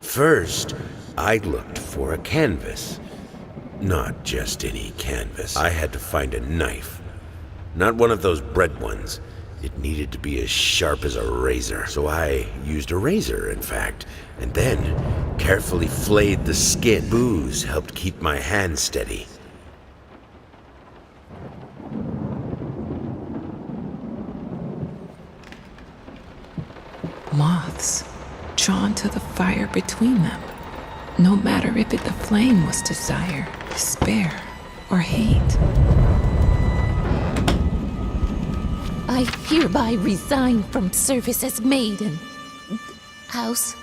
First, I looked for a canvas. Not just any canvas. I had to find a knife. Not one of those bread ones. It needed to be as sharp as a razor. So I used a razor, in fact, and then carefully flayed the skin. Booze helped keep my hand steady. Moths, drawn to the fire between them, no matter if the flame was desire, despair, or hate. I hereby resign from service as maid in house.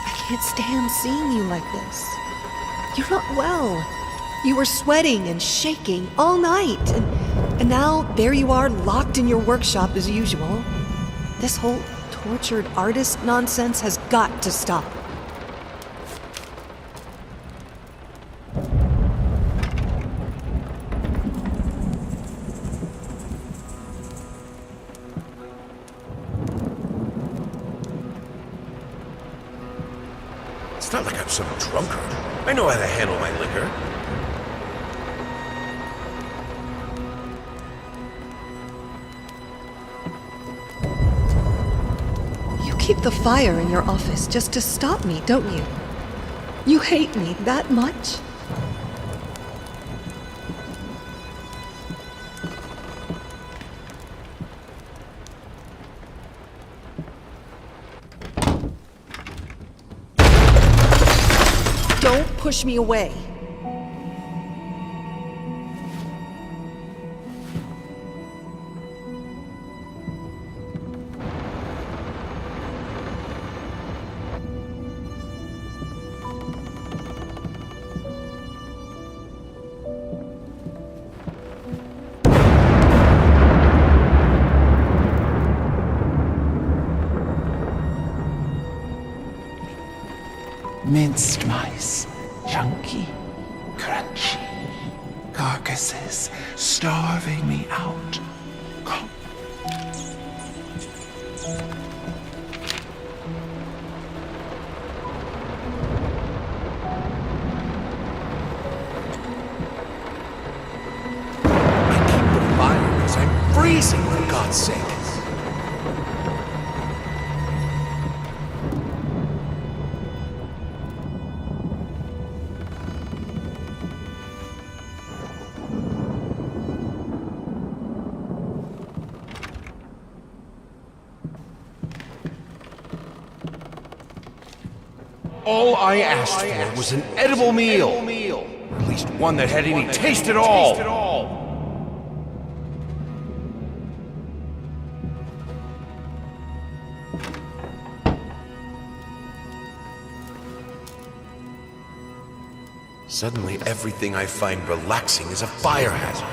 I can't stand seeing you like this. You're not well. You were sweating and shaking all night, and now there you are locked in your workshop as usual. This whole tortured artist nonsense has got to stop. It's not like I'm some drunkard. I know how to handle my liquor. You keep the fire in your office just to stop me, don't you? You hate me that much? Don't push me away. Minced mice, chunky, crunchy, carcasses starving me out. Come. I keep the fire because I'm freezing, for God's sake. All I asked for was an edible meal. Or at least one that had any taste at all. Suddenly, everything I find relaxing is a fire hazard.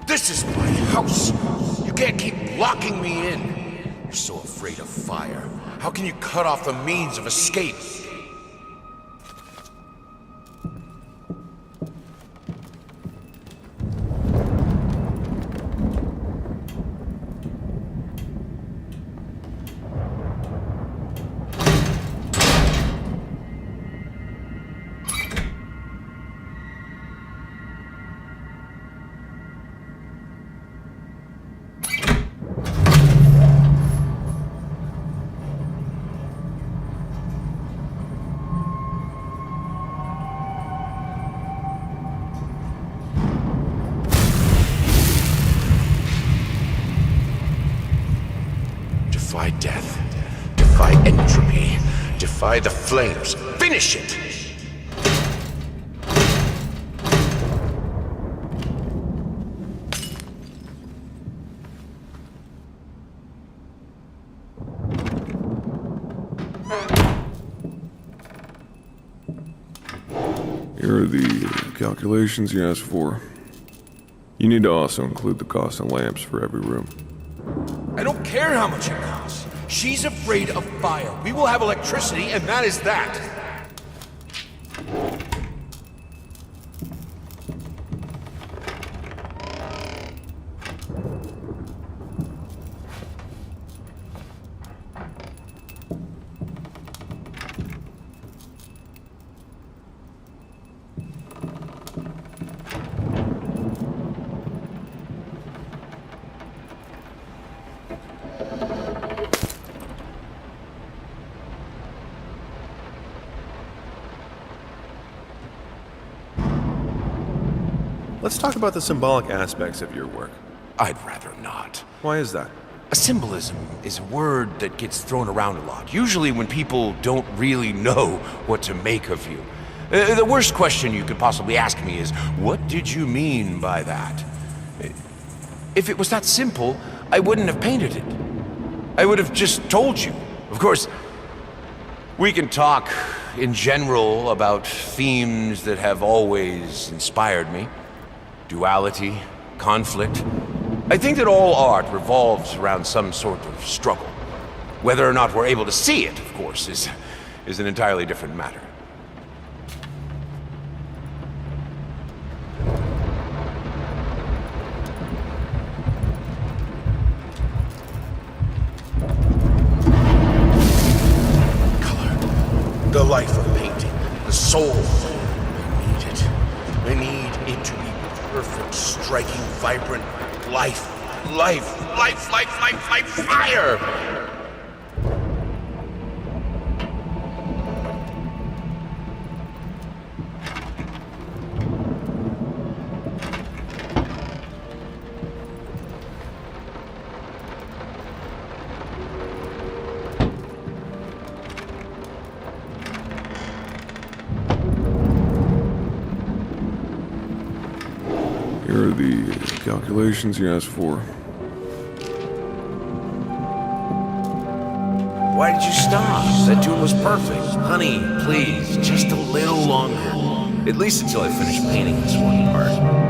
This is my house. You can't keep locking me in. You're so afraid of fire. How can you cut off the means of escape? Defy death. Defy entropy. By the flames, finish it! Here are the calculations you asked for. You need to also include the cost of lamps for every room. I don't care how much it costs. She's afraid of fire. We will have electricity, and that is that. Let's talk about the symbolic aspects of your work. I'd rather not. Why is that? A symbolism is a word that gets thrown around a lot, usually when people don't really know what to make of you. The worst question you could possibly ask me is, what did you mean by that? If it was that simple, I wouldn't have painted it. I would have just told you. Of course, we can talk in general about themes that have always inspired me. Duality, conflict. I think that all art revolves around some sort of struggle. Whether or not we're able to see it, of course, is an entirely different matter. Color. The life of painting. The soul. I need it. I need it to be perfect, striking, vibrant life. Life, life, life, life, life, fire! Here are the calculations you asked for. Why did you stop? That tune was perfect. Honey, please, just a little longer. At least until I finish painting this one part.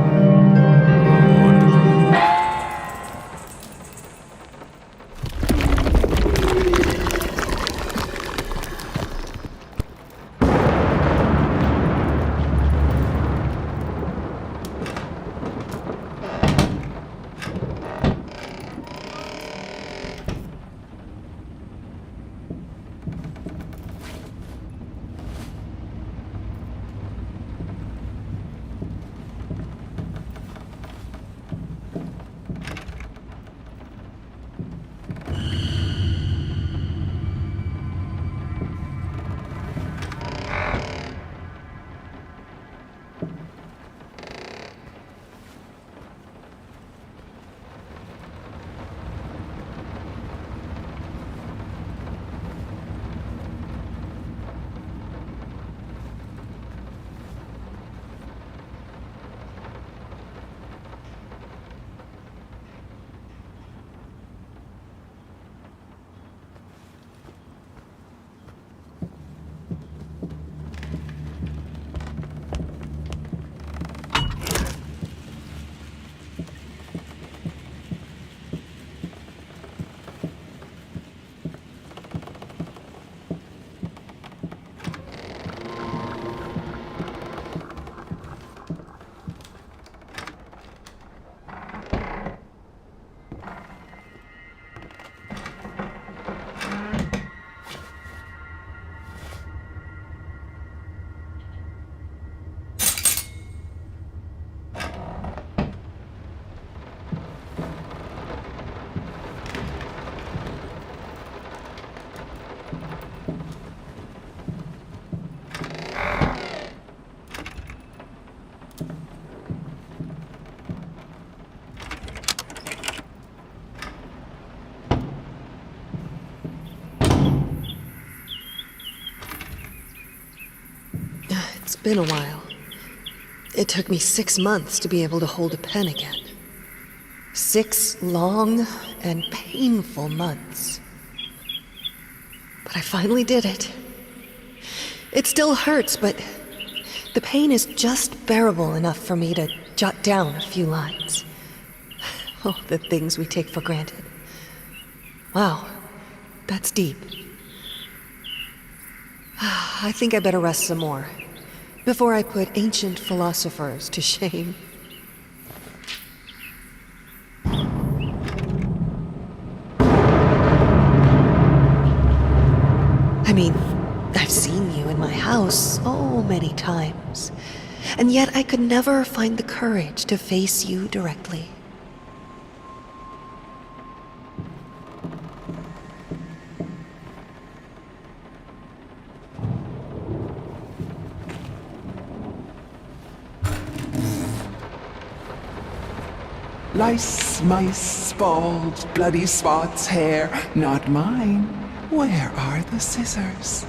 It's been a while. It took me 6 months to be able to hold a pen again. 6 long and painful months. But I finally did it. It still hurts, but the pain is just bearable enough for me to jot down a few lines. Oh, the things we take for granted. Wow, that's deep. I think I better rest some more before I put ancient philosophers to shame. I mean, I've seen you in my house so many times, and yet I could never find the courage to face you directly. Lice, mice, bald, bloody spots, hair, not mine. Where are the scissors?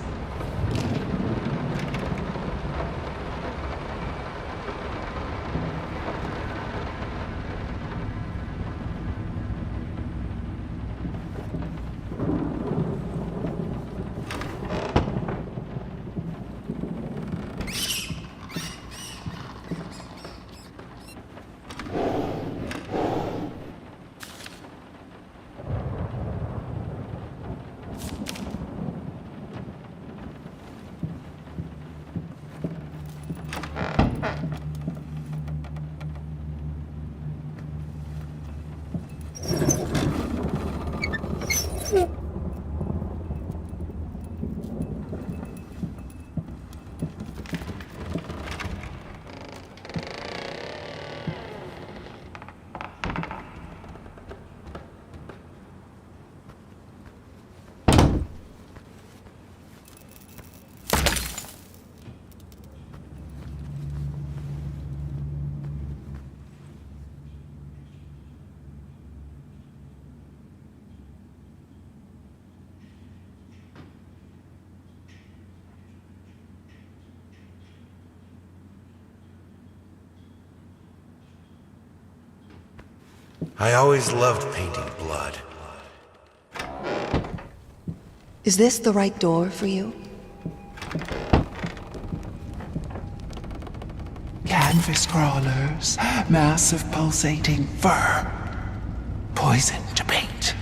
I always loved painting blood. Is this the right door for you? Canvas crawlers, massive pulsating fur, poison to paint.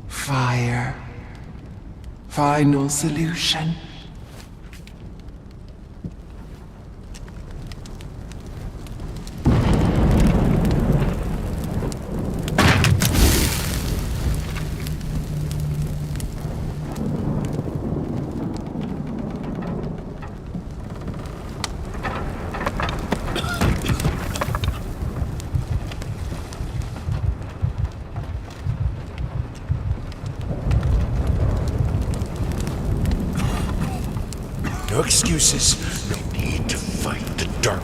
Fire, final solution. No excuses. No need to fight the dark.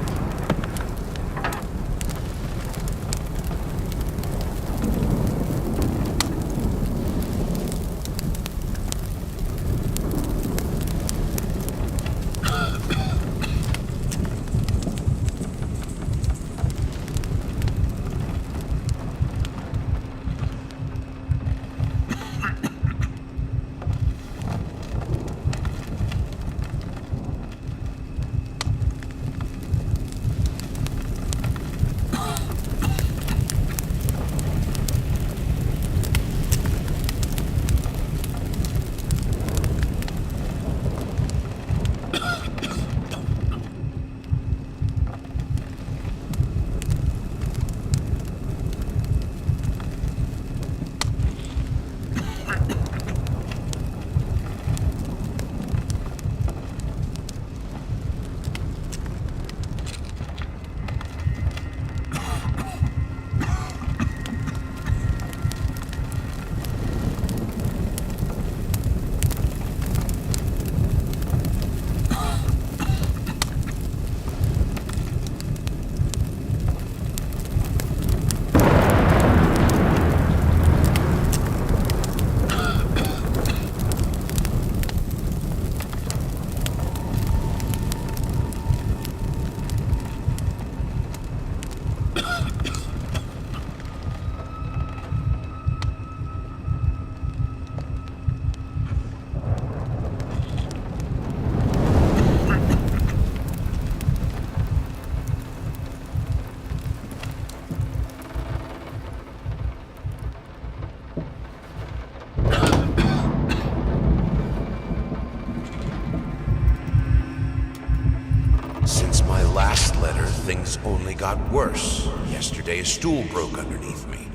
things only got worse. Yesterday, a stool broke underneath me.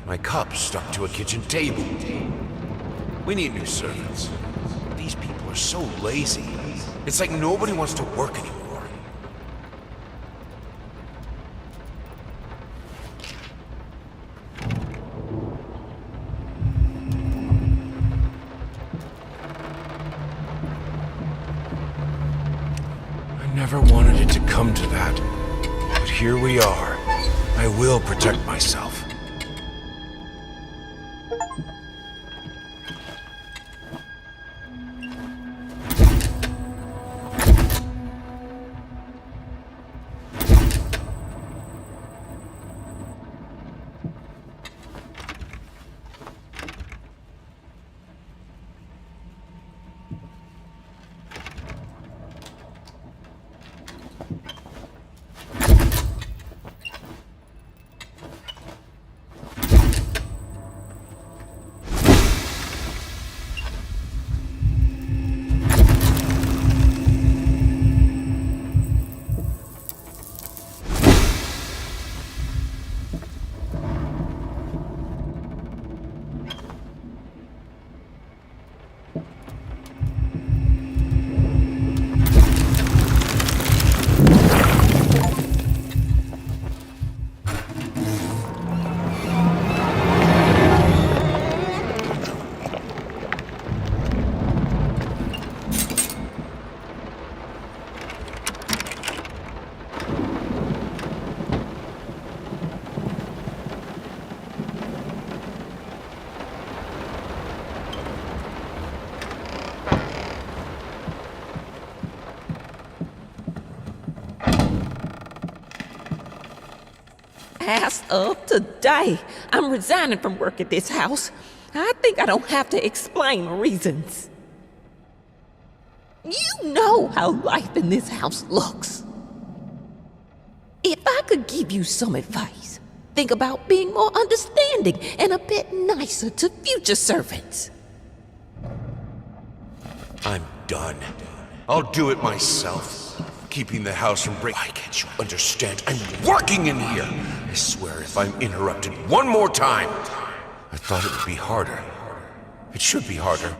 My cup stuck to a kitchen table. We need new servants. These people are so lazy. It's like nobody wants to work anymore. I never wanted it to come to that. But here we are. I will protect myself. As of today, I'm resigning from work at this house. I think I don't have to explain reasons. You know how life in this house looks. If I could give you some advice, think about being more understanding and a bit nicer to future servants. I'm done. I'll do it myself. Keeping the house from breaking. Why can't you understand? I'm working in here. I swear if I'm interrupted one more time. I thought it would be harder. It should be harder.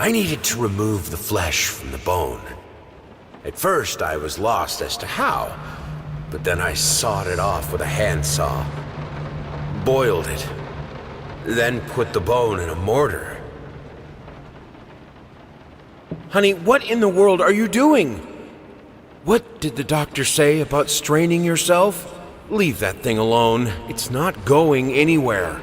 I needed to remove the flesh from the bone. At first, I was lost as to how, but then I sawed it off with a handsaw, boiled it, then put the bone in a mortar. Honey, what in the world are you doing? What did the doctor say about straining yourself? Leave that thing alone. It's not going anywhere.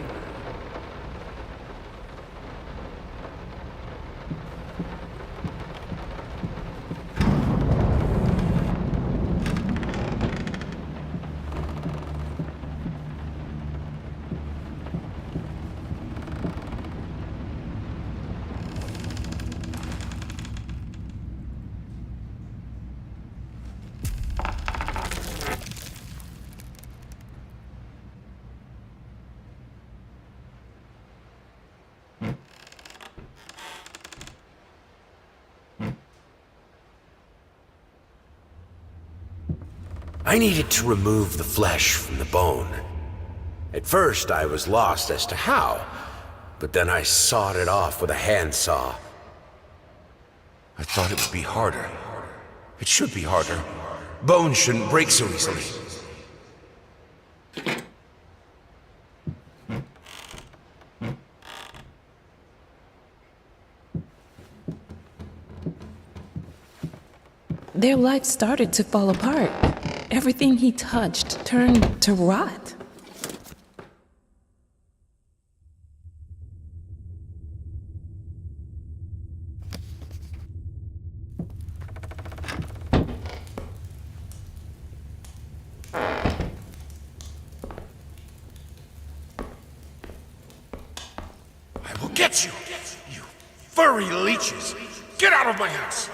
I needed to remove the flesh from the bone. At first, I was lost as to how, but then I sawed it off with a handsaw. I thought it would be harder. It should be harder. Bones shouldn't break so easily. Their life started to fall apart. Everything he touched turned to rot. I will get you, you furry leeches! Get out of my house!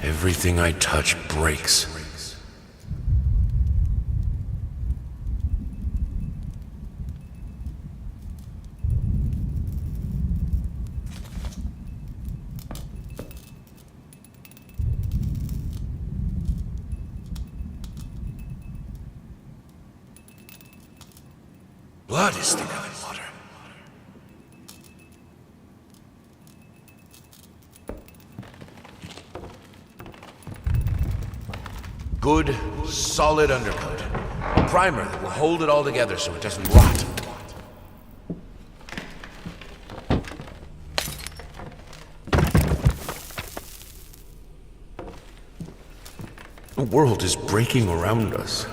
Everything I touch breaks. Blood is thicker than water. Good, solid undercoat. A primer that will hold it all together so it doesn't rot. The world is breaking around us.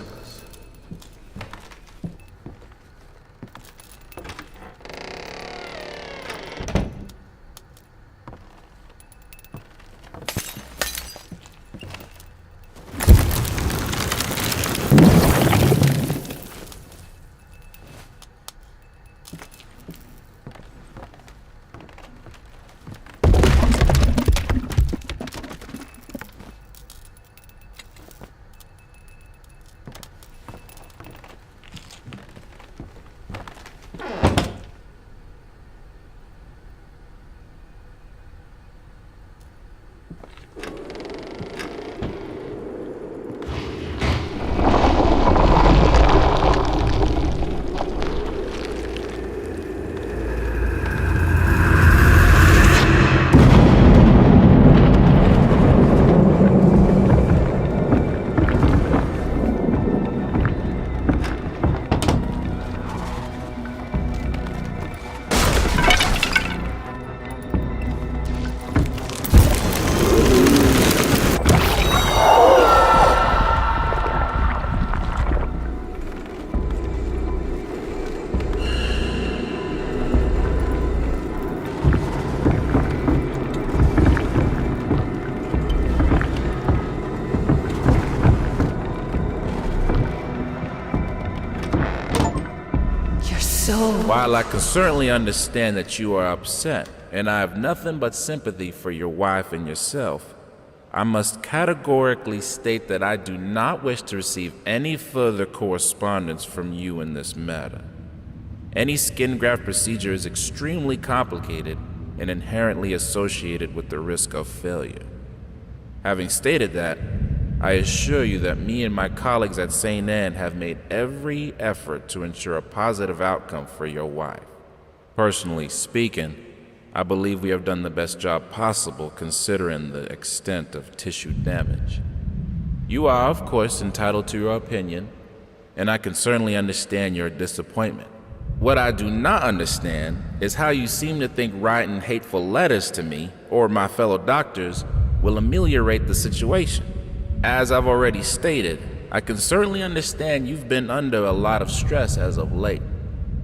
While I can certainly understand that you are upset, and I have nothing but sympathy for your wife and yourself, I must categorically state that I do not wish to receive any further correspondence from you in this matter. Any skin graft procedure is extremely complicated and inherently associated with the risk of failure. Having stated that, I assure you that me and my colleagues at St. Anne have made every effort to ensure a positive outcome for your wife. Personally speaking, I believe we have done the best job possible considering the extent of tissue damage. You are, of course, entitled to your opinion, and I can certainly understand your disappointment. What I do not understand is how you seem to think writing hateful letters to me or my fellow doctors will ameliorate the situation. As I've already stated, I can certainly understand you've been under a lot of stress as of late,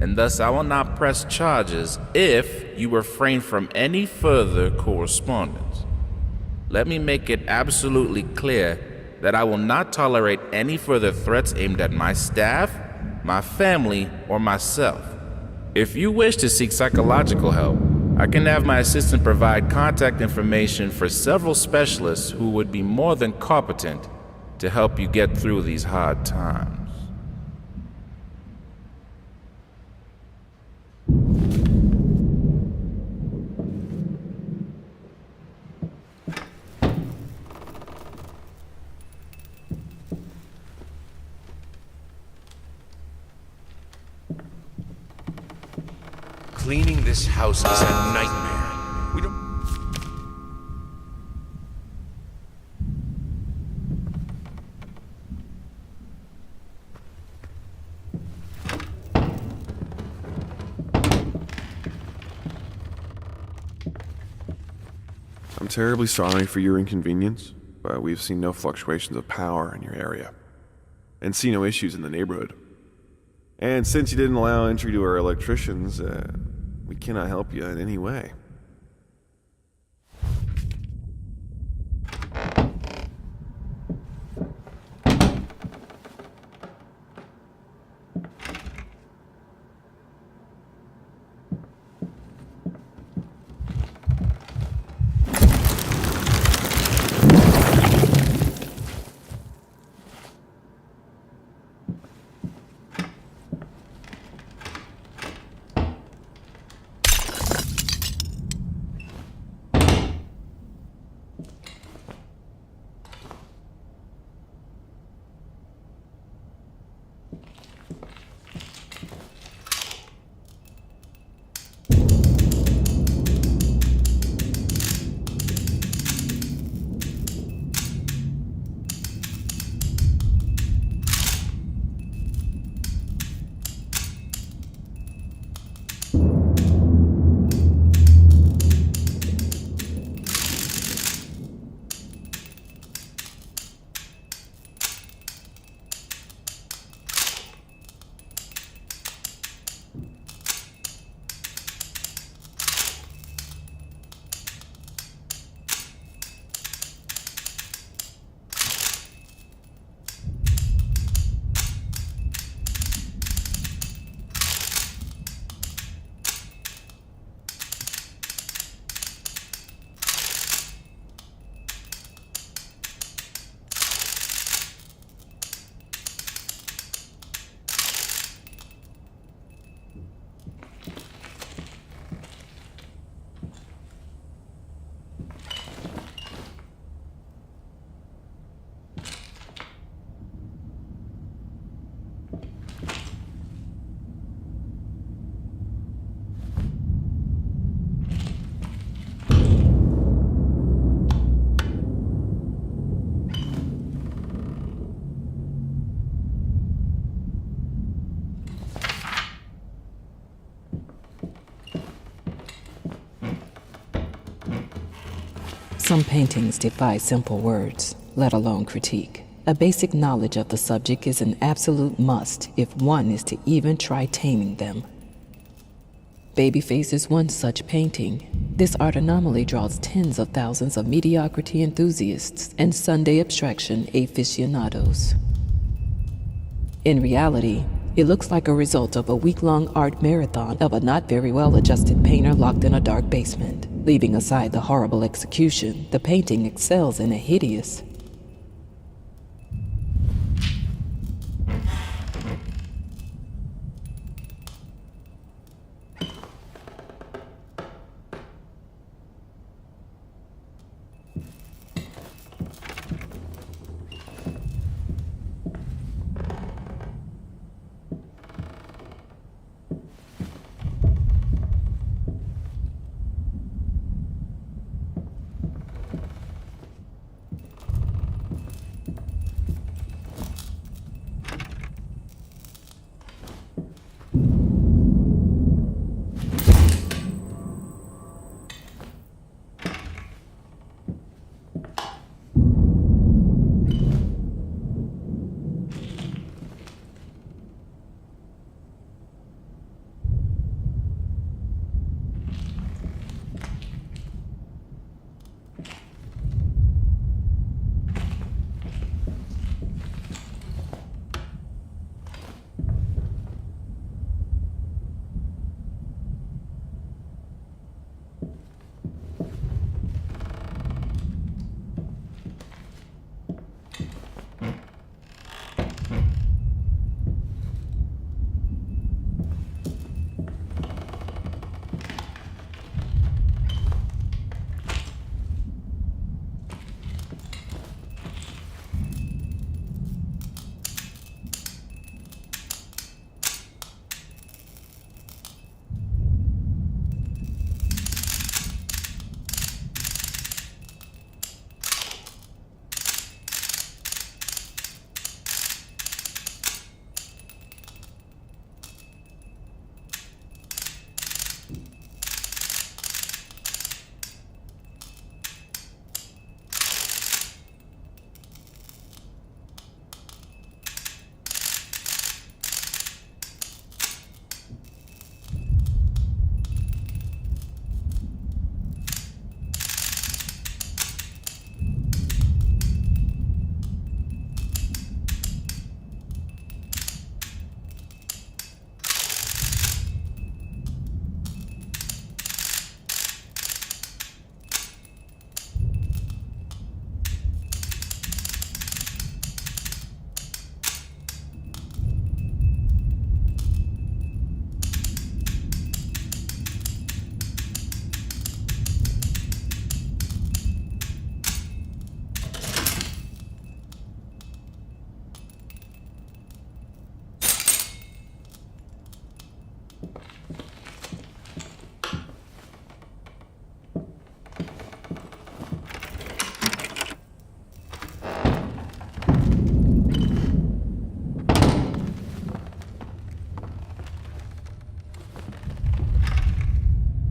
and thus I will not press charges if you refrain from any further correspondence. Let me make it absolutely clear that I will not tolerate any further threats aimed at my staff, my family, or myself. If you wish to seek psychological help, I can have my assistant provide contact information for several specialists who would be more than competent to help you get through these hard times. Cleaning this house is a nightmare. We don't... I'm terribly sorry for your inconvenience, but we've seen no fluctuations of power in your area, and see no issues in the neighborhood. And since you didn't allow entry to our electricians, we cannot help you in any way. Some paintings defy simple words, let alone critique. A basic knowledge of the subject is an absolute must if one is to even try taming them. Babyface is one such painting. This art anomaly draws tens of thousands of mediocrity enthusiasts and Sunday abstraction aficionados. In reality, It looks like a result of a week-long art marathon of a not very well-adjusted painter locked in a dark basement. Leaving aside the horrible execution, the painting excels in a hideous...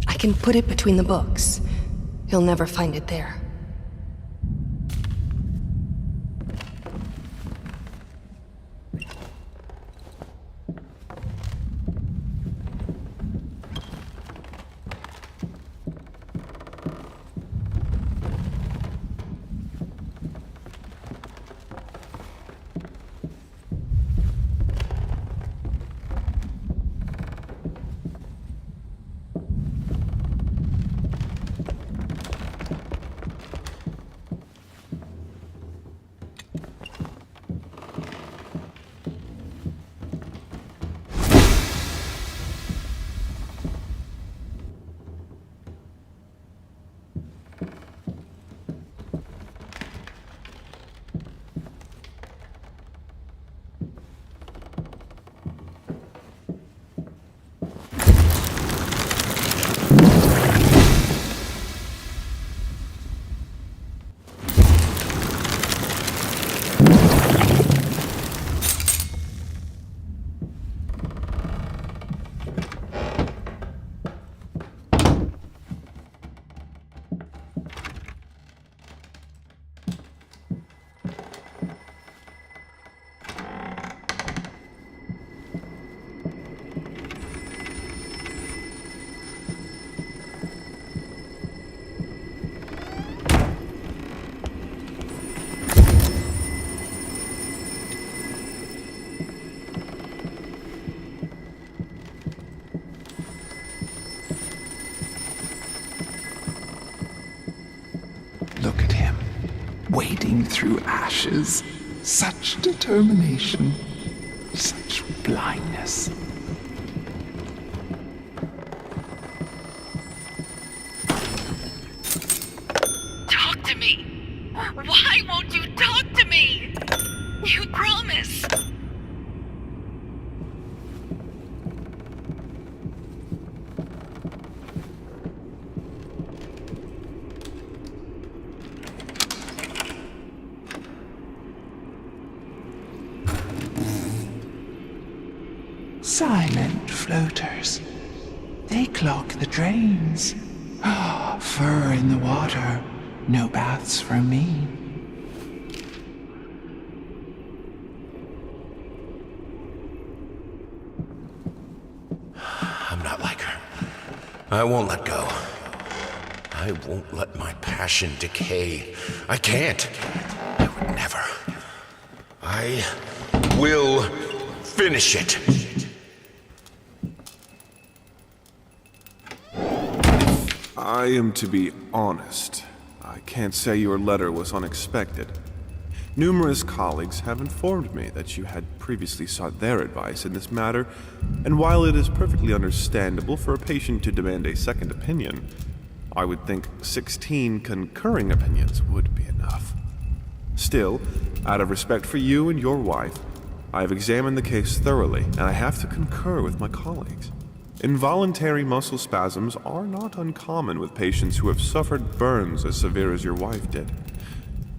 I can put it between the books. He'll never find it there. wading through ashes. Such determination, such blindness. Talk to me! Why won't you talk to me? You promised! Silent floaters. They clog the drains. Fur in the water. No baths for me. I'm not like her. I won't let go. I won't let my passion decay. I can't. I would never. I will finish it. I am to be honest. I can't say your letter was unexpected. Numerous colleagues have informed me that you had previously sought their advice in this matter, and while it is perfectly understandable for a patient to demand a second opinion, I would think 16 concurring opinions would be enough. Still, out of respect for you and your wife, I have examined the case thoroughly, and I have to concur with my colleagues. Involuntary muscle spasms are not uncommon with patients who have suffered burns as severe as your wife did.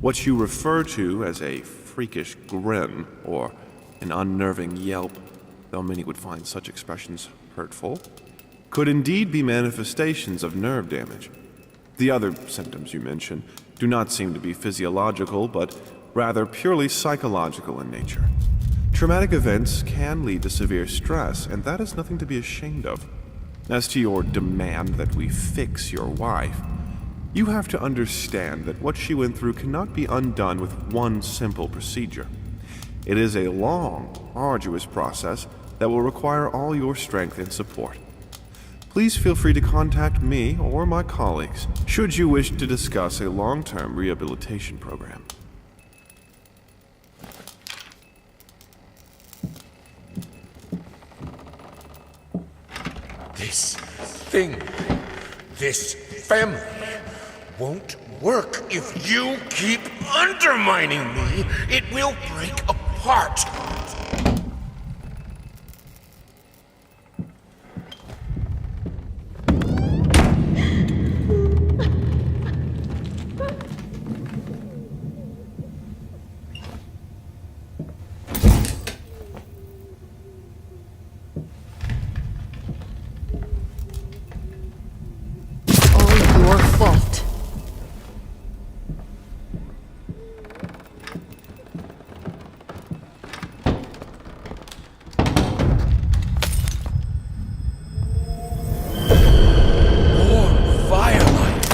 What you refer to as a freakish grin or an unnerving yelp, though many would find such expressions hurtful, could indeed be manifestations of nerve damage. The other symptoms you mention do not seem to be physiological, but rather purely psychological in nature. Traumatic events can lead to severe stress, and that is nothing to be ashamed of. As to your demand that we fix your wife, you have to understand that what she went through cannot be undone with one simple procedure. It is a long, arduous process that will require all your strength and support. Please feel free to contact me or my colleagues should you wish to discuss a long-term rehabilitation program. This thing, this family, won't work if you keep undermining me. It will break apart. Your fault. More firelight.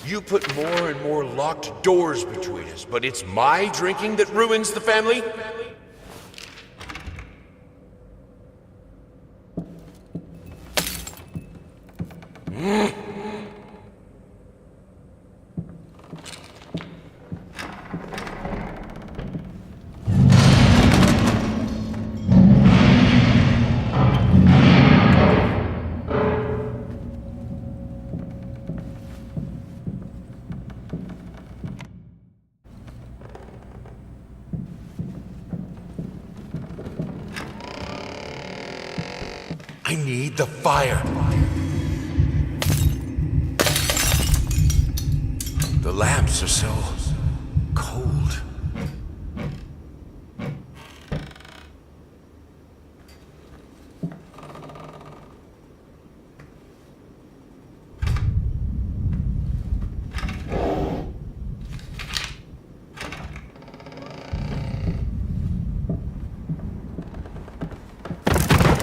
You put more and more locked doors between us, but it's my drinking that ruins the family? I need the fire. The lamps are so cold.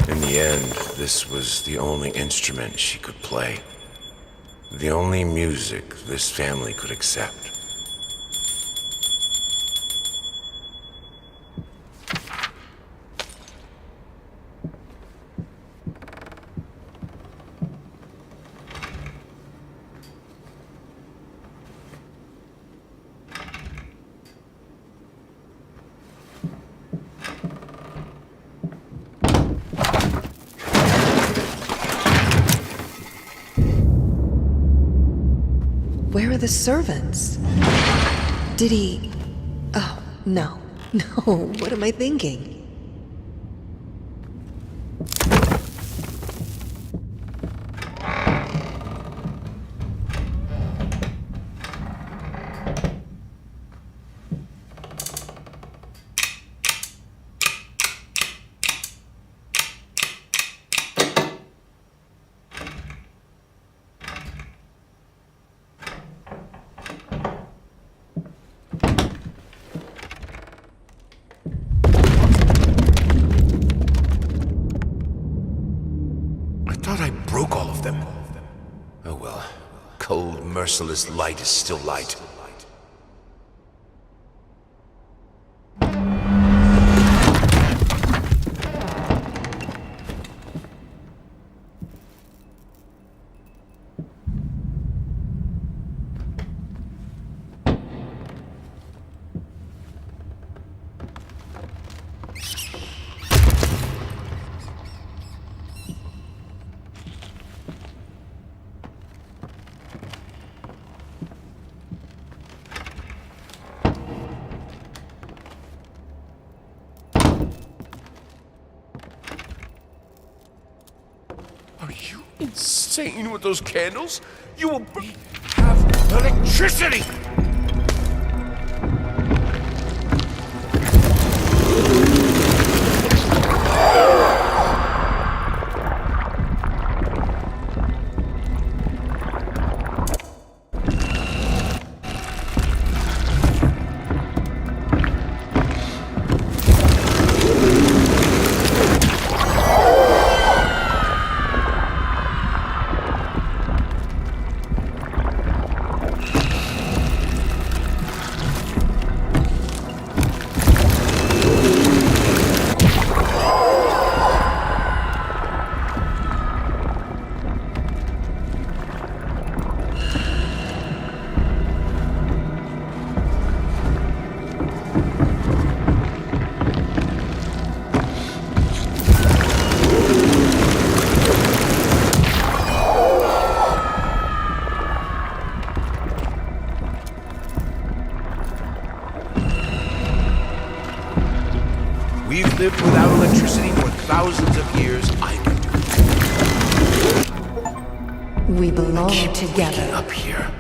In the end, this was the only instrument she could play. The only music this family could accept. are the servants. Did he... Oh, no. No, what am I thinking? Cold, merciless light is still light. Are you insane with those candles? You will have electricity! We've lived without electricity for thousands of years. I can do it. We belong Keep together. waking up here.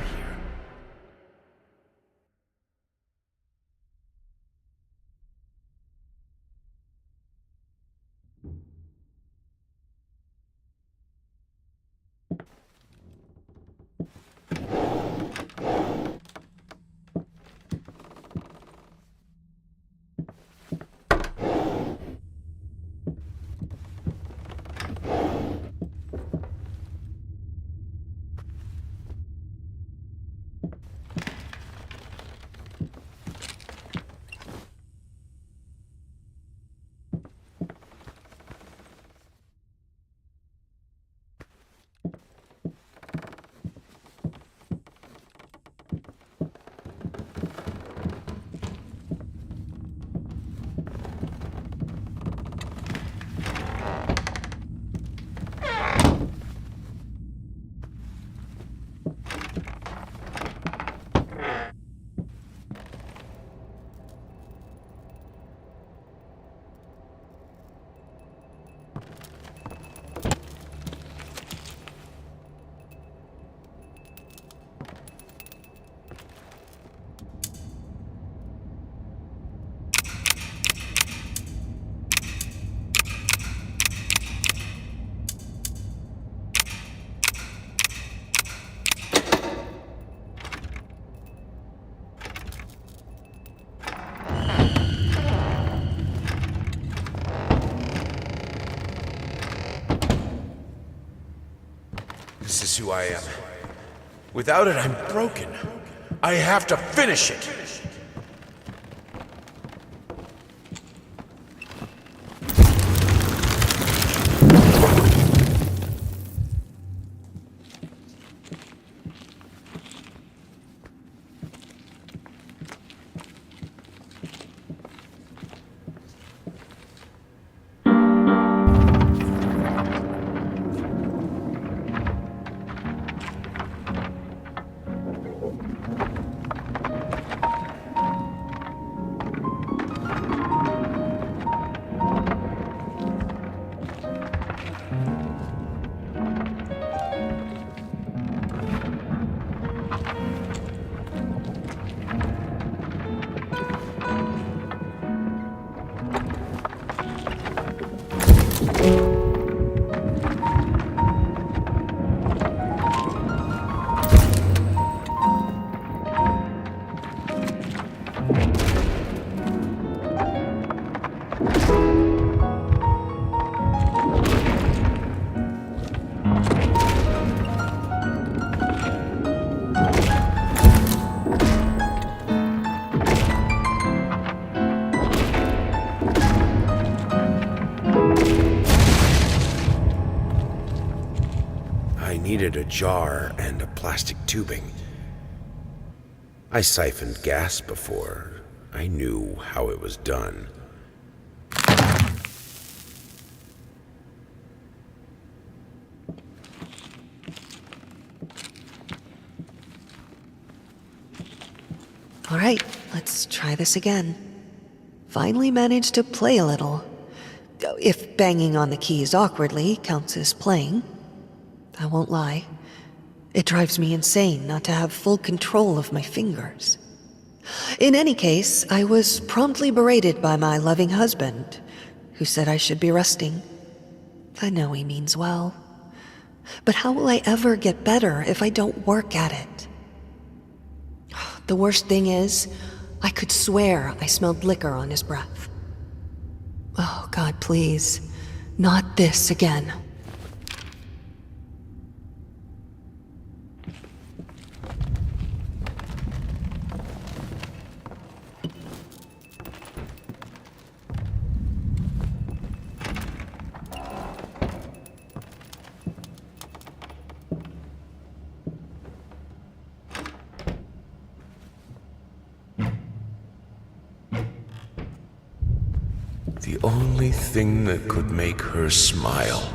This is who I am. Without it, I'm broken. I have to finish it. needed a jar and a plastic tubing. I siphoned gas before. I knew how it was done. All right, let's try this again. Finally managed to play a little. If banging on the keys awkwardly counts as playing. I won't lie. It drives me insane not to have full control of my fingers. In any case, I was promptly berated by my loving husband, who said I should be resting. I know he means well. But how will I ever get better if I don't work at it? The worst thing is, I could swear I smelled liquor on his breath. Oh, God, please. Not this again. The only thing that could make her smile.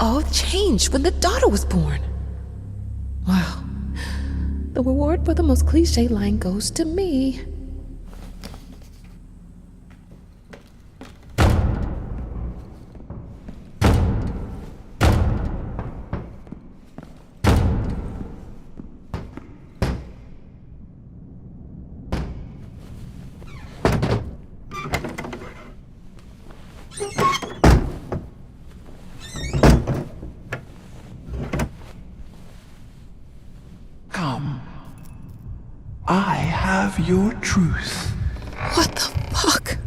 All changed when the daughter was born. Wow. The reward for the most cliche line goes to me. Come. I have your truth. What the fuck?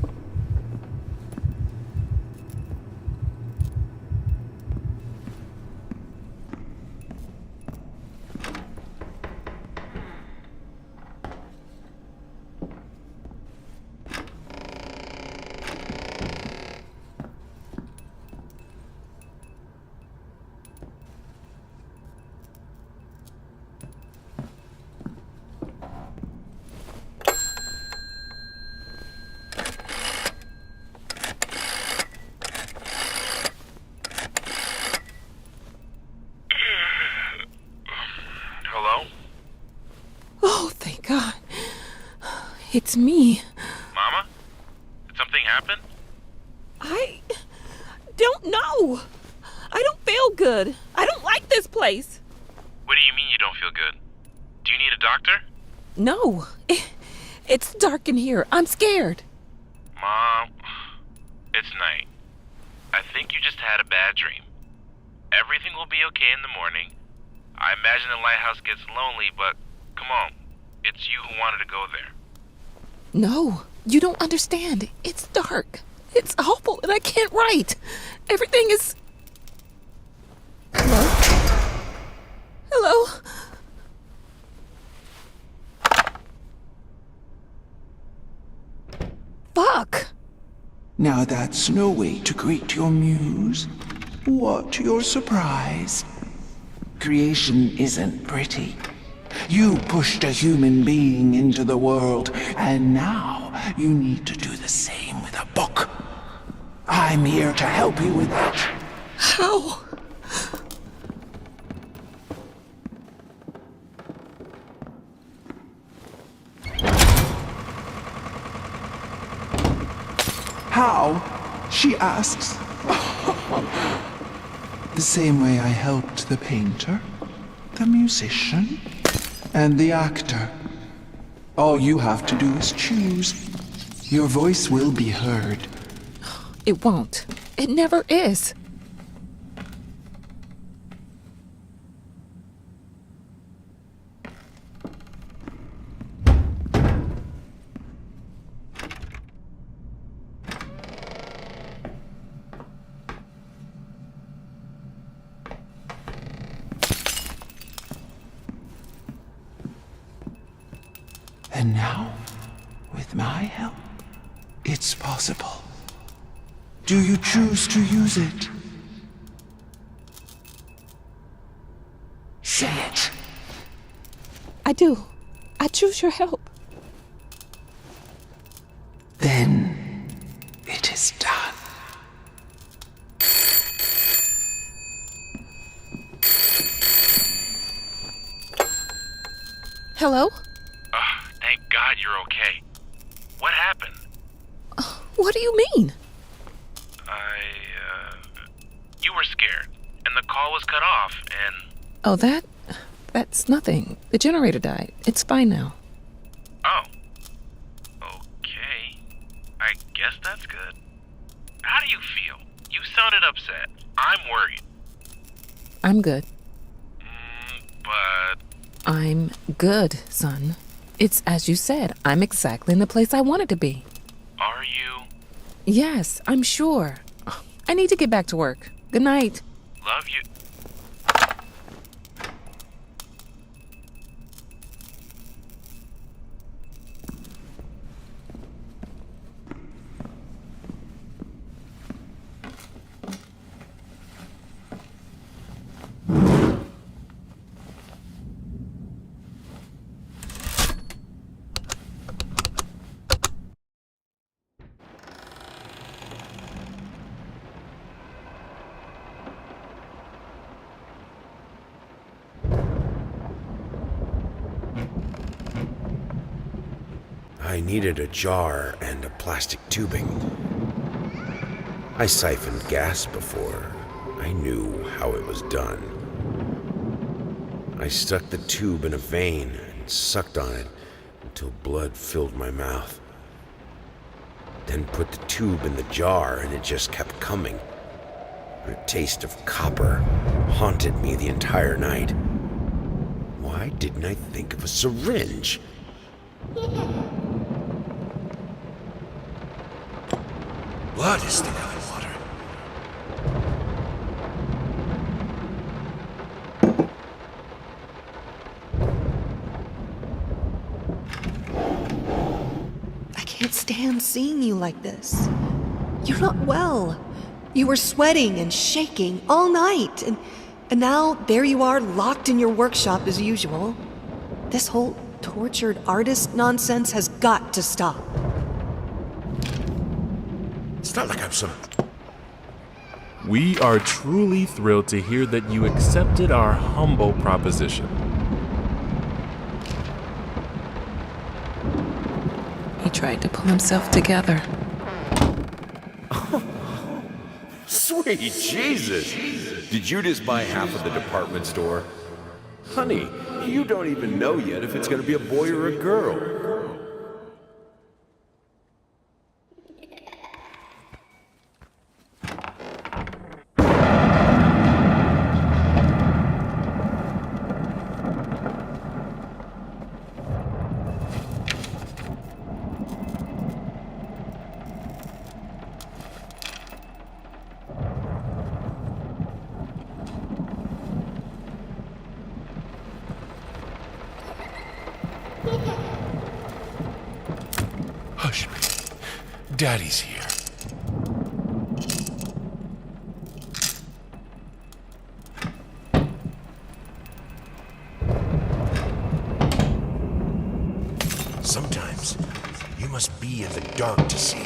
God. It's me. Mama? Did something happen? I don't know. I don't feel good. I don't like this place. What do you mean you don't feel good? Do you need a doctor? No. It's dark in here. I'm scared. Mom, it's night. I think you just had a bad dream. Everything will be okay in the morning. I imagine the lighthouse gets lonely, but come on. It's you who wanted to go there. No, you don't understand. It's dark. It's awful, and I can't write. Everything is... Hello? Hello? Fuck. Now that's no way to greet your muse. What your surprise? Creation isn't pretty. You pushed a human being into the world, and now you need to do the same with a book. I'm here to help you with that. How? How? She asks. The same way I helped the painter, the musician, and the actor. All you have to do is choose. Your voice will be heard. It won't. It never is. And now, with my help, it's possible. Do you choose to use it? Say it. I do. I choose your help. Then it is done. Hello? Thank God you're okay. What happened? What do you mean? You were scared, and the call was cut off, and... Oh, that's nothing. The generator died. It's fine now. Oh. Okay. I guess that's good. How do you feel? You sounded upset. I'm worried. I'm good. But... I'm good, son. It's as you said. I'm exactly in the place I wanted to be. Are you? Yes, I'm sure. I need to get back to work. Good night. Love you. I needed a jar and a plastic tubing. I siphoned gas before. I knew how it was done. I stuck the tube in a vein and sucked on it until blood filled my mouth. Then put the tube in the jar and it just kept coming. The taste of copper haunted me the entire night. Why didn't I think of a syringe? Blood is thicker than water. I can't stand seeing you like this. You're not well. You were sweating and shaking all night, and now there you are locked in your workshop as usual. This whole tortured artist nonsense has got to stop. It's not like I'm some... We are truly thrilled to hear that you accepted our humble proposition. He tried to pull himself together. Sweet Jesus! Did you just buy half of the department store? Honey, you don't even know yet if it's gonna be a boy or a girl. Hush, Daddy's here. Sometimes you must be in the dark to see.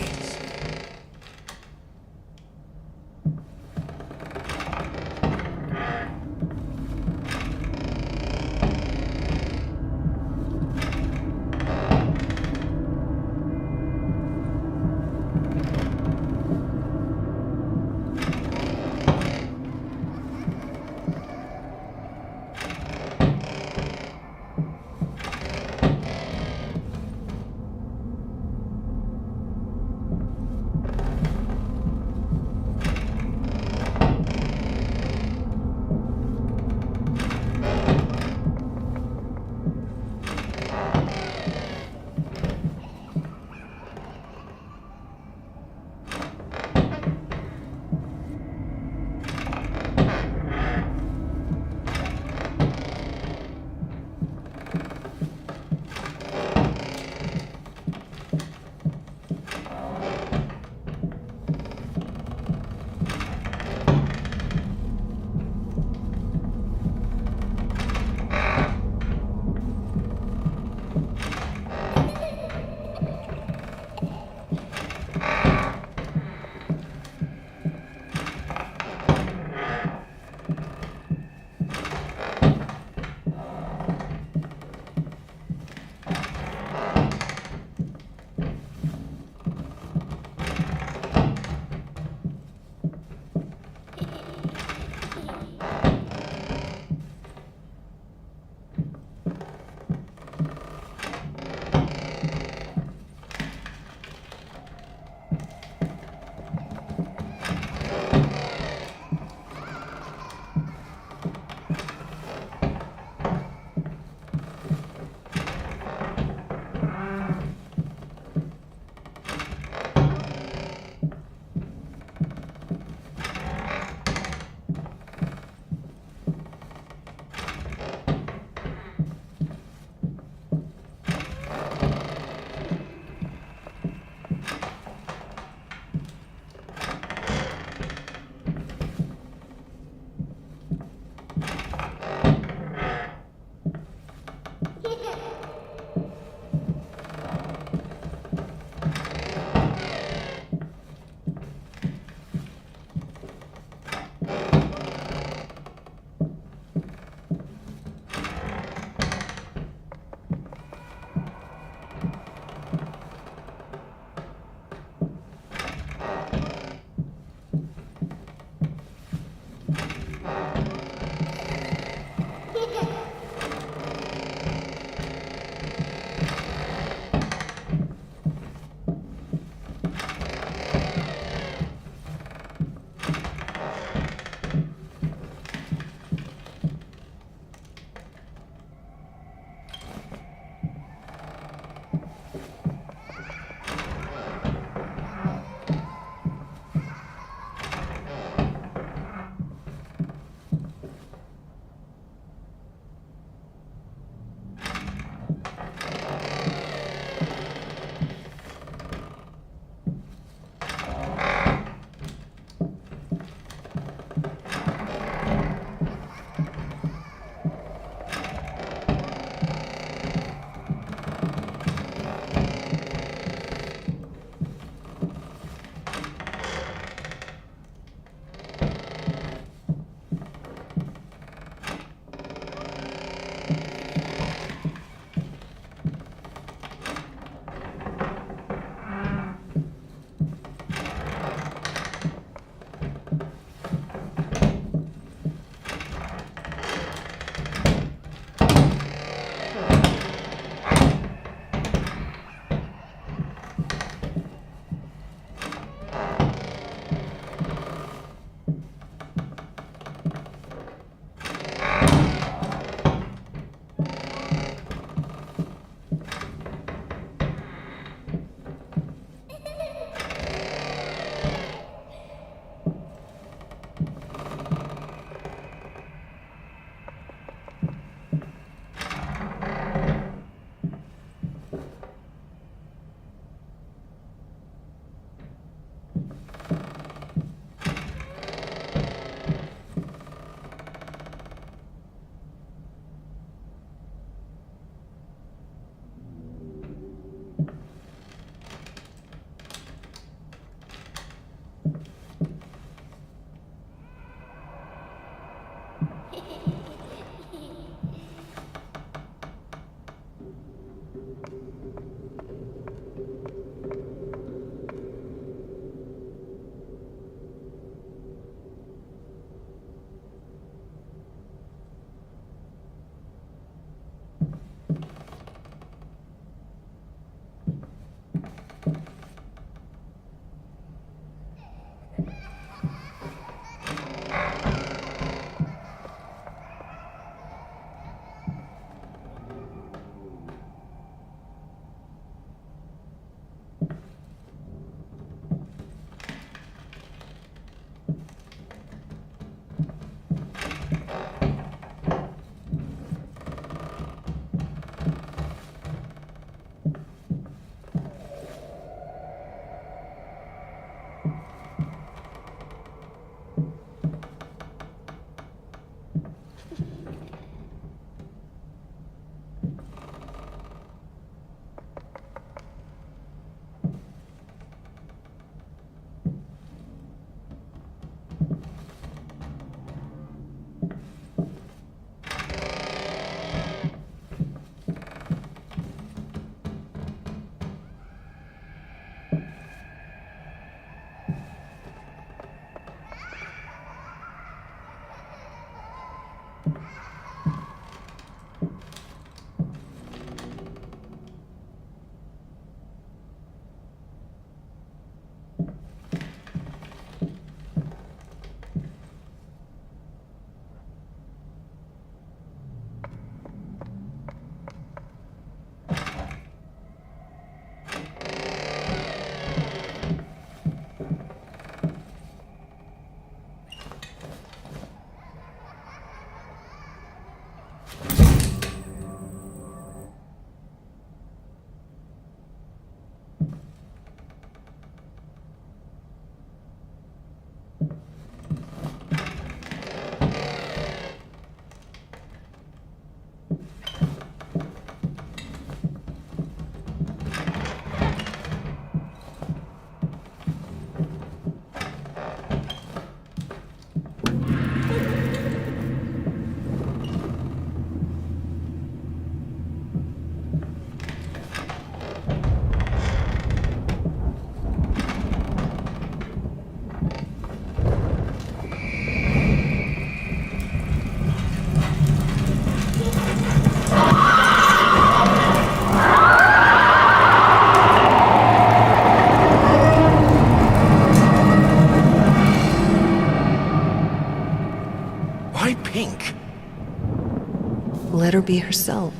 Let her be herself.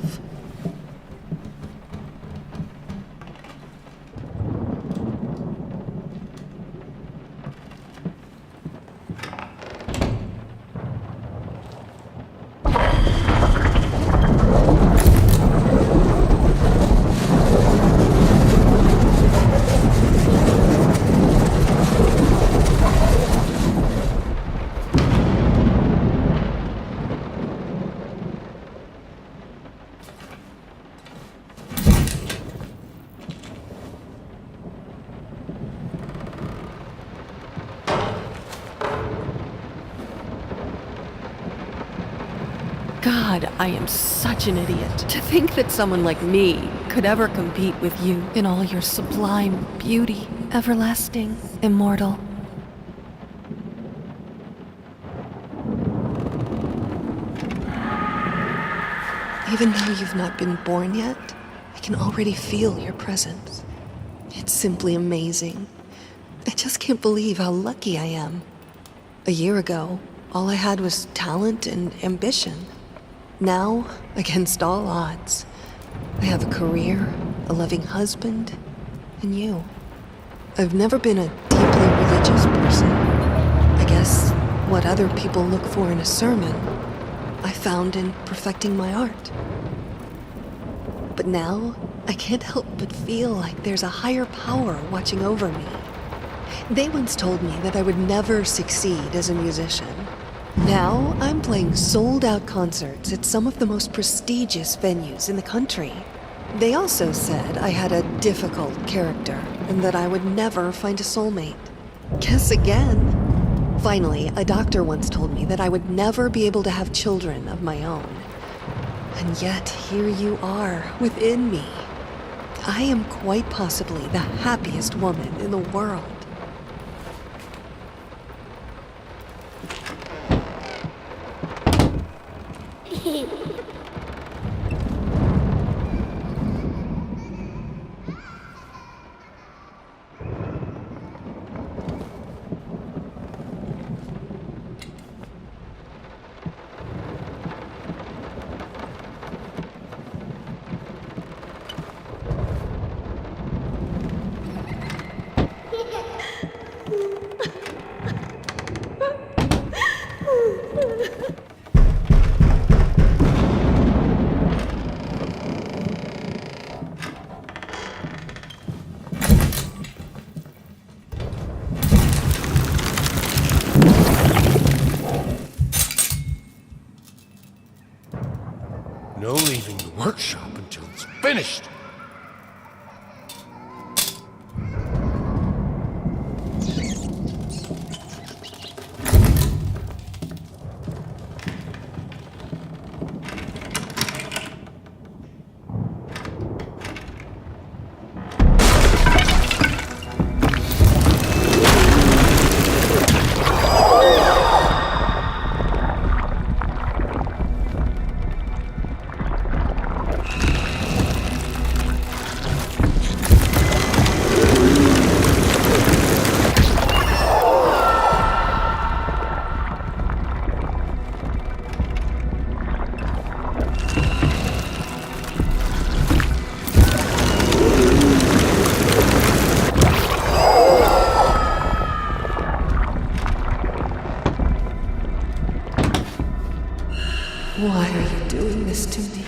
God, I am such an idiot. To think that someone like me could ever compete with you in all your sublime beauty, everlasting, immortal. Even though you've not been born yet, I can already feel your presence. It's simply amazing. I just can't believe how lucky I am. A year ago, all I had was talent and ambition. Now, against all odds, I have a career, a loving husband, and you. I've never been a deeply religious person. I guess what other people look for in a sermon, I found in perfecting my art. But now, I can't help but feel like there's a higher power watching over me. They once told me that I would never succeed as a musician. Now, I'm playing sold-out concerts at some of the most prestigious venues in the country. They also said I had a difficult character and that I would never find a soulmate. Guess again. Finally, a doctor once told me that I would never be able to have children of my own. And yet, here you are, within me. I am quite possibly the happiest woman in the world. No leaving the workshop until it's finished. Why are you doing this to me?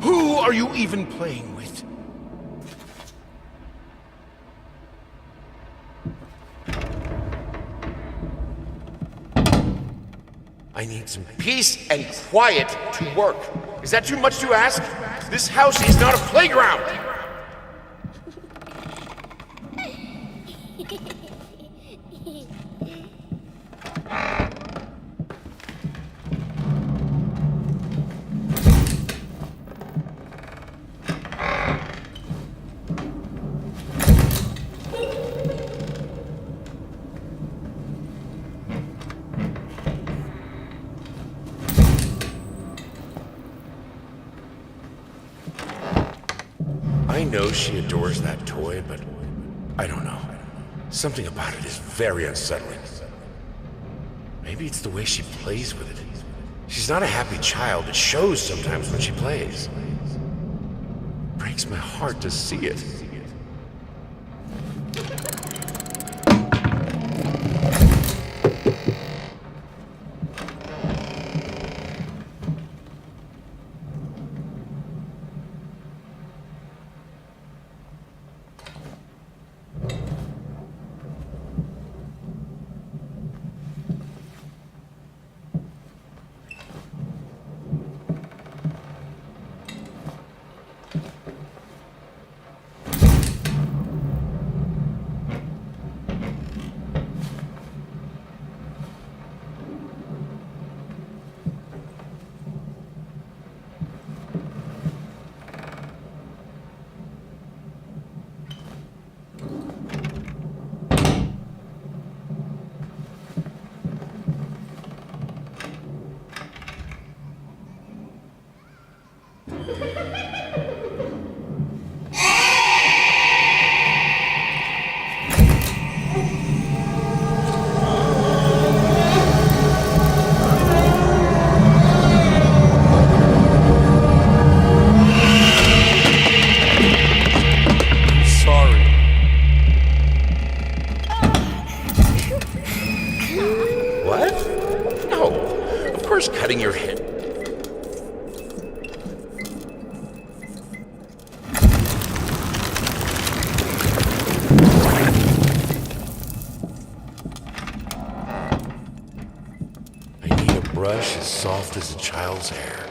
Who are you even playing with? I need some peace and quiet to work. Is that too much to ask? This house is not a playground! I know she adores that toy, but I don't know. Something about it is very unsettling. Maybe it's the way she plays with it. She's not a happy child. It shows sometimes when she plays. Breaks my heart to see it. What? No, of course cutting your hand. I need a brush as soft as a child's hair.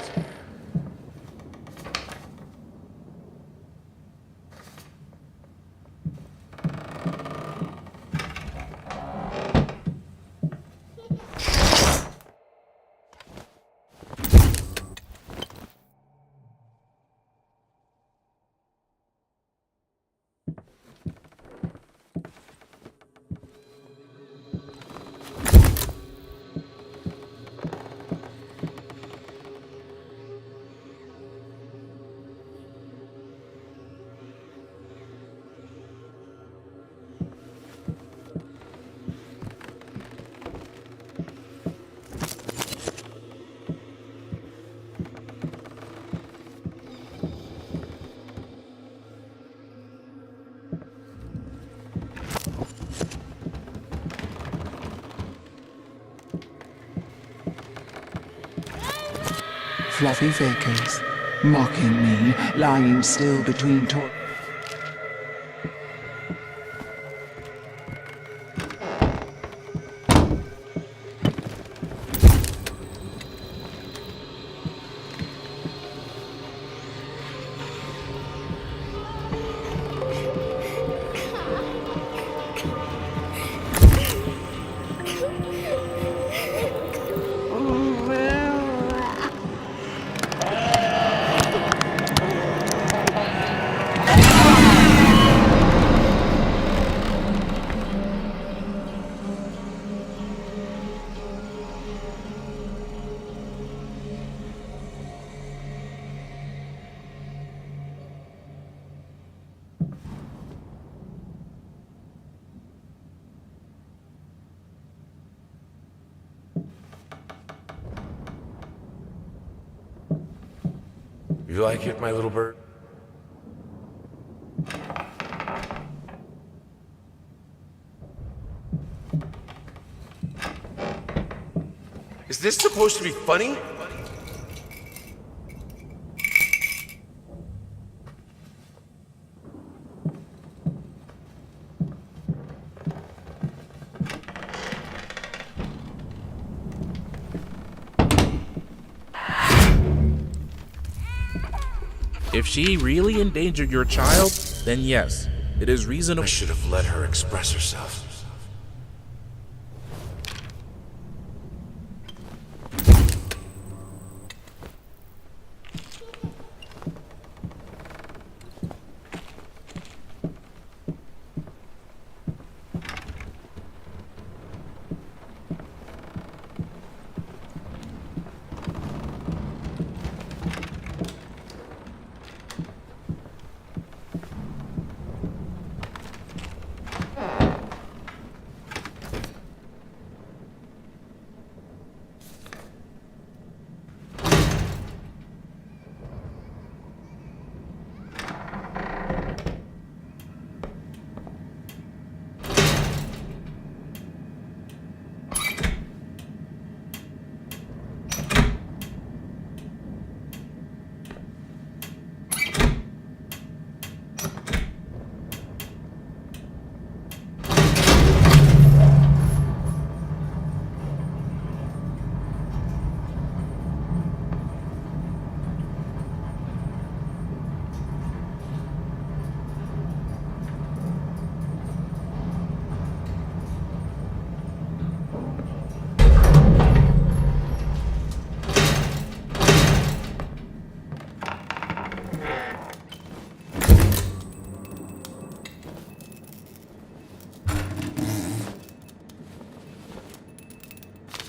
Fluffy fakers, mocking me, lying still between You like it, my little bird? Is this supposed to be funny? If she really endangered your child, then yes, it is reasonable. I should have let her express herself.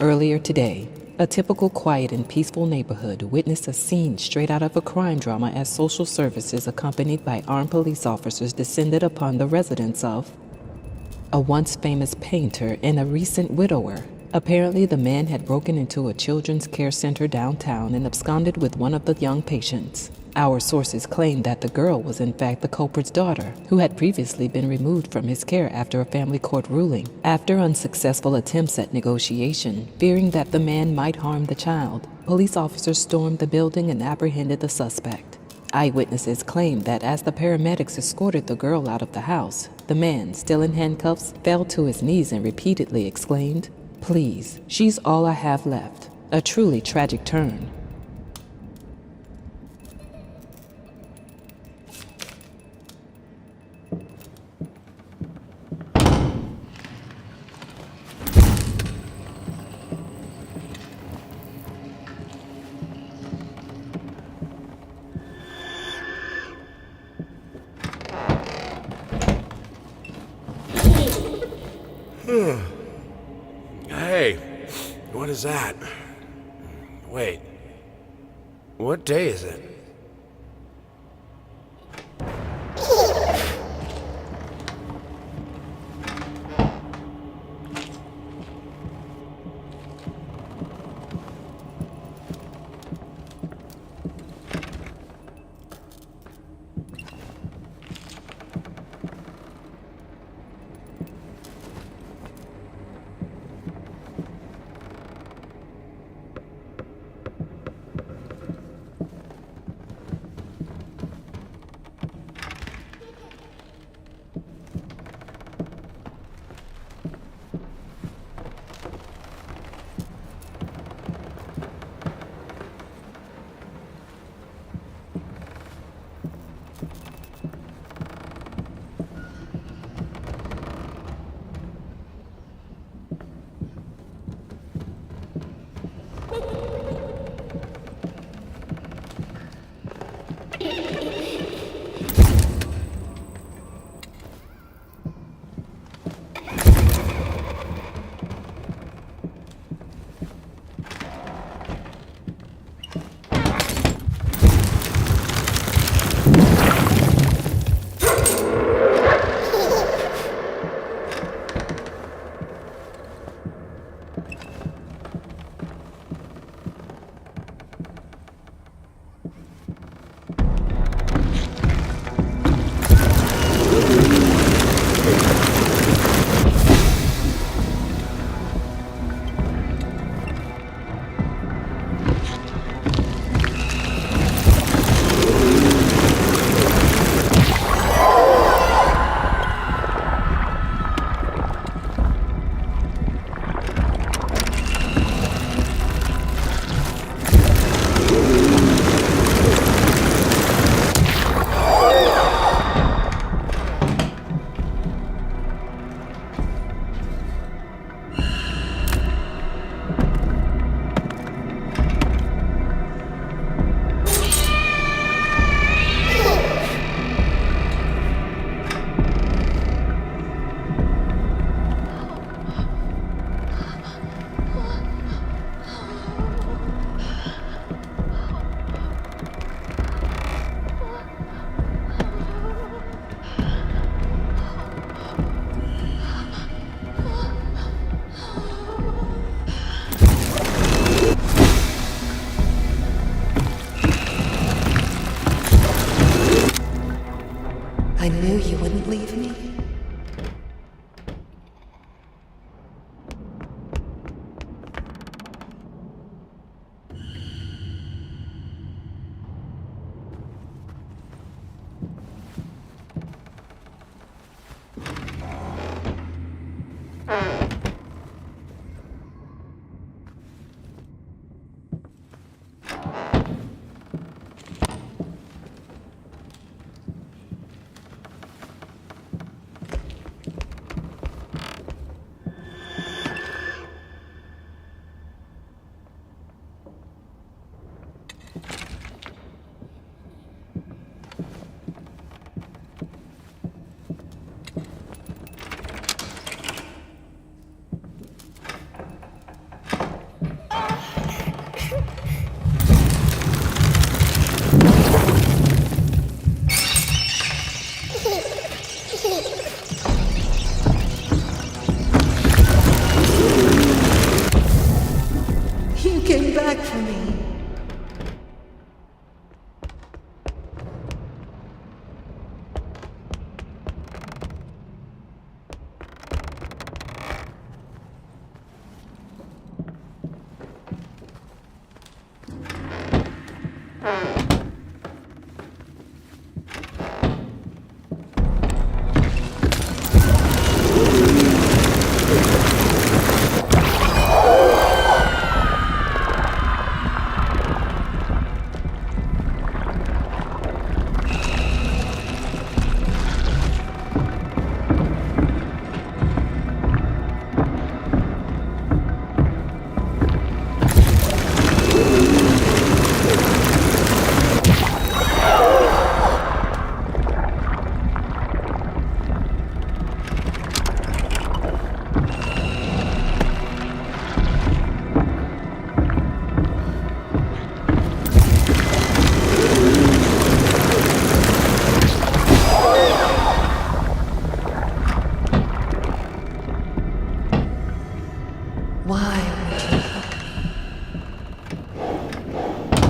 Earlier today, a typical quiet and peaceful neighborhood witnessed a scene straight out of a crime drama as social services accompanied by armed police officers descended upon the residence of a once famous painter and a recent widower. Apparently, the man had broken into a children's care center downtown and absconded with one of the young patients. Our sources claim that the girl was in fact the culprit's daughter, who had previously been removed from his care after a family court ruling. After unsuccessful attempts at negotiation, fearing that the man might harm the child, police officers stormed the building and apprehended the suspect. Eyewitnesses claim that as the paramedics escorted the girl out of the house, the man, still in handcuffs, fell to his knees and repeatedly exclaimed, "Please, she's all I have left." A truly tragic turn. Hey, what is that? Wait, what day is it? I knew you wouldn't leave me. Why would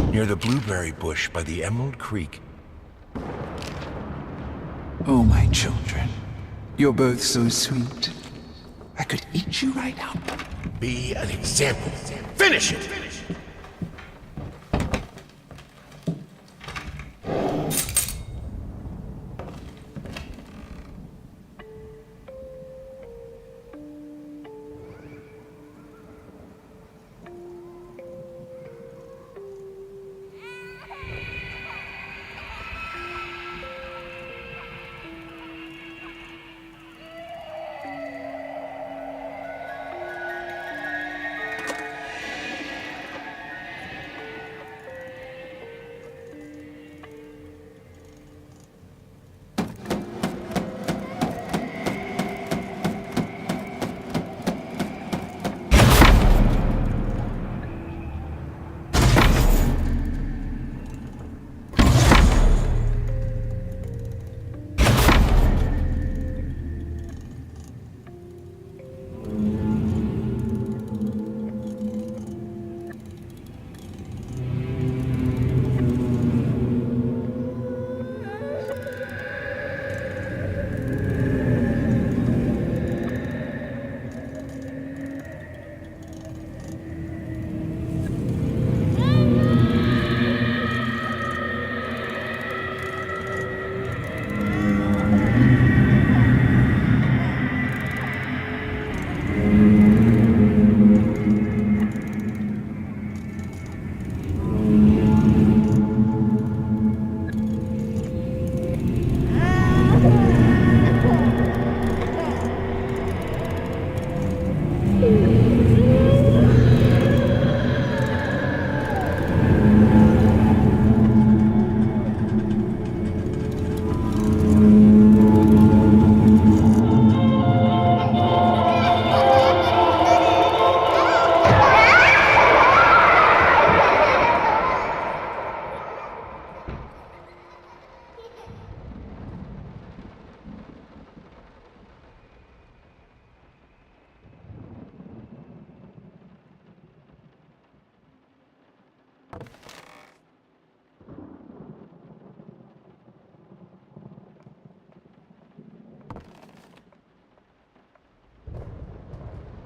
you? Near the blueberry bush by the Emerald Creek. Oh, my children. You're both so sweet. I could eat you right out. Be an example. Finish it!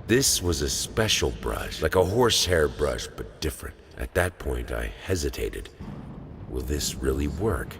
This was a special brush, like a horsehair brush, but different. At that point, I hesitated. Will this really work?